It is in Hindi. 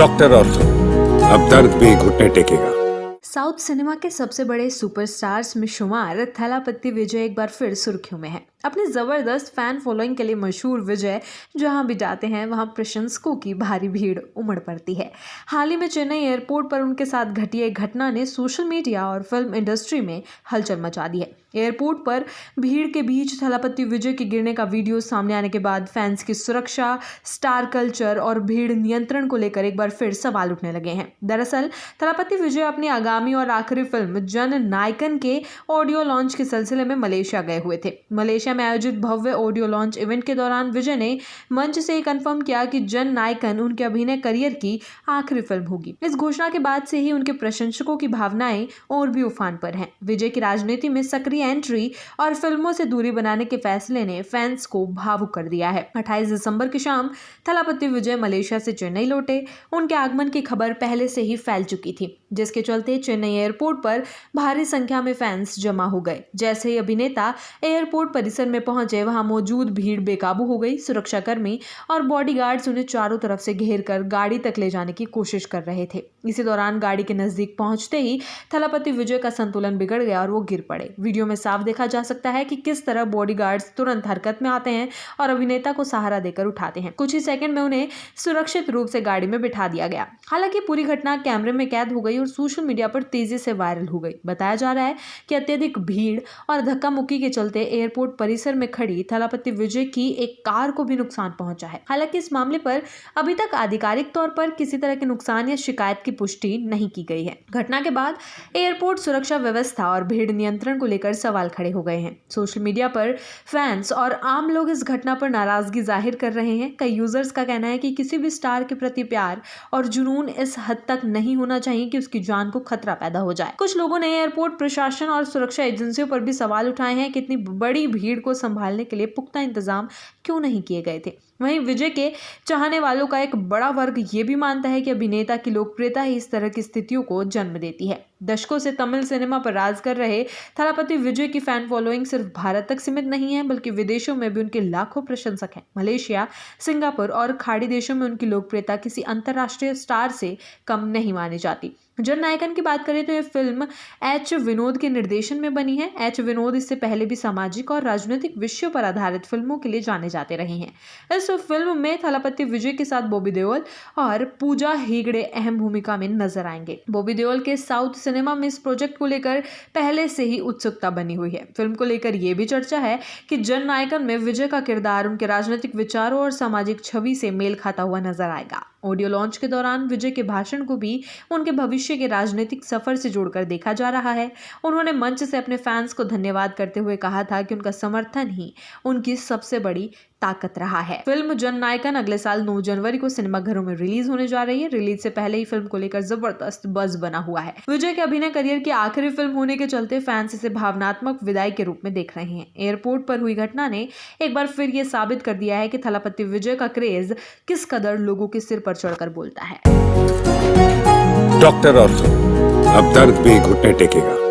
डॉक्टर ऑर्थो, अब दर्द भी घुटने टेकेगा। साउथ सिनेमा के सबसे बड़े सुपरस्टार्स में शुमार थलापति विजय एक बार फिर सुर्खियों में है। अपनी जबरदस्त फैन फॉलोइंग के लिए मशहूर विजय जहां भी जाते हैं वहां प्रशंसकों की भारी भीड़ उमड़ पड़ती है। हाल ही में चेन्नई एयरपोर्ट पर उनके साथ घटी एक घटना ने सोशल मीडिया और फिल्म इंडस्ट्री में हलचल मचा दी है। एयरपोर्ट पर भीड़ के बीच थलापति विजय के गिरने का वीडियो सामने आने के बाद फैंस की सुरक्षा, स्टार कल्चर और भीड़ नियंत्रण को लेकर एक बार फिर सवाल उठने लगे हैं। दरअसल थलापति विजय अपनी आगामी और आखिरी फिल्म जन नायकन के ऑडियो लॉन्च के सिलसिले में मलेशिया गए हुए थे। मलेशिया में आयोजित भव्य ऑडियो लॉन्च इवेंट के दौरान विजय ने मंच से ये कंफर्म किया कि जन नायकन उनके अभिनय करियर की आखिरी फिल्म होगी। इस घोषणा के बाद से ही उनके प्रशंसकों की भावनाएं और भी उफान पर हैं। विजय की राजनीति में सक्रिय एंट्री और फिल्मों से दूरी बनाने के फैसले ने फैंस को भावुक कर दिया है। 28 दिसंबर की शाम थलापति विजय मलेशिया से चेन्नई लौटे। उनके आगमन की खबर पहले से ही फैल चुकी थी, जिसके चलते चेन्नई एयरपोर्ट पर भारी संख्या में फैंस जमा हो गए। जैसे ही अभिनेता एयरपोर्ट परिसर में पहुंचे, वहां मौजूद भीड़ बेकाबू हो गई। सुरक्षाकर्मी और बॉडीगार्ड्स उन्हें चारों तरफ से घेर कर गाड़ी तक ले जाने की कोशिश कर रहे थे। इसी दौरान गाड़ी के नजदीक पहुंचते ही थलापति विजय का संतुलन बिगड़ गया और वो गिर पड़े। वीडियो में साफ देखा जा सकता है कि किस तरह बॉडीगार्ड्स तुरंत हरकत में आते हैं और अभिनेता को सहारा देकर उठाते हैं। कुछ ही सेकंड में उन्हें सुरक्षित रूप से गाड़ी में बिठा दिया गया। हालांकि पूरी घटना कैमरे में कैद हो गई और सोशल मीडिया पर तेजी से वायरल हो गई। बताया जा रहा है कि अत्यधिक भीड़ और धक्का मुक्की के चलते एयरपोर्ट परिसर में खड़ी थलापति विजय की एक कार को भी नुकसान पहुंचा है। हालांकि इस मामले पर अभी तक आधिकारिक तौर पर किसी तरह के नुकसान या शिकायत की पुष्टि नहीं की गई है। घटना के बाद एयरपोर्ट सुरक्षा व्यवस्था और भीड़ नियंत्रण को लेकर सवाल खड़े हो गए हैं। सोशल मीडिया पर फैंस और आम लोग इस घटना पर नाराजगी जाहिर कर रहे हैं। कई यूजर्स का कहना है कि किसी भी स्टार के प्रति प्यार और जुनून इस हद तक नहीं होना चाहिए कि उसकी जान को खतरा पैदा हो जाए। कुछ लोगों ने एयरपोर्ट प्रशासन और सुरक्षा एजेंसियों पर भी सवाल उठाए हैं कि इतनी बड़ी भीड़ को संभालने के लिए पुख्ता इंतजाम क्यों नहीं किए गए थे। वहीं विजय के चाहने वालों का एक बड़ा वर्ग ये भी मानता है कि अभिनेता की लोकप्रियता ही इस तरह की स्थितियों को जन्म देती है। दशकों से तमिल सिनेमा पर राज कर रहे थलापति विजय की फैन फॉलोइंग सिर्फ भारत तक सीमित नहीं है, बल्कि विदेशों में भी उनके लाखों प्रशंसक हैं। मलेशिया, सिंगापुर और खाड़ी देशों में उनकी लोकप्रियता किसी अंतर्राष्ट्रीय स्टार से कम नहीं मानी जाती। जन नायकन की बात करें तो यह फिल्म एच विनोद के निर्देशन में बनी है। एच विनोद इससे पहले भी सामाजिक और राजनीतिक विषयों पर आधारित फिल्मों के लिए जाने जाते रहे हैं। इस फिल्म में थलापति विजय के साथ बॉबी देओल और पूजा हेगड़े अहम भूमिका में नजर आएंगे। बॉबी देओल के साउथ सिनेमा में इस प्रोजेक्ट को लेकर पहले से ही उत्सुकता बनी हुई है। फिल्म को लेकर यह भी चर्चा है कि जन नायकन में विजय का किरदार उनके राजनीतिक विचारों और सामाजिक छवि से मेल खाता हुआ नजर आएगा। ऑडियो लॉन्च के दौरान विजय के भाषण को भी उनके भविष्य के राजनीतिक सफर से जोड़कर देखा जा रहा है। उन्होंने मंच से अपने फैंस को धन्यवाद करते हुए कहा था कि उनका समर्थन ही उनकी सबसे बड़ी ताकत रहा है। फिल्म जन नायकन अगले साल 9 जनवरी को सिनेमाघरों में रिलीज होने जा रही है। रिलीज से पहले ही फिल्म को लेकर जबरदस्त बज़ बना हुआ है। विजय के अभिनय करियर की आखिरी फिल्म होने के चलते फैंस इसे भावनात्मक विदाई के रूप में देख रहे हैं। एयरपोर्ट पर हुई घटना ने एक बार फिर ये साबित कर दिया है कि थलापति विजय का क्रेज किस कदर लोगों के सिर पर चढ़कर बोलता है। डॉक्टर ऑर्थो, अब दर्द भी घुटने टेकेगा।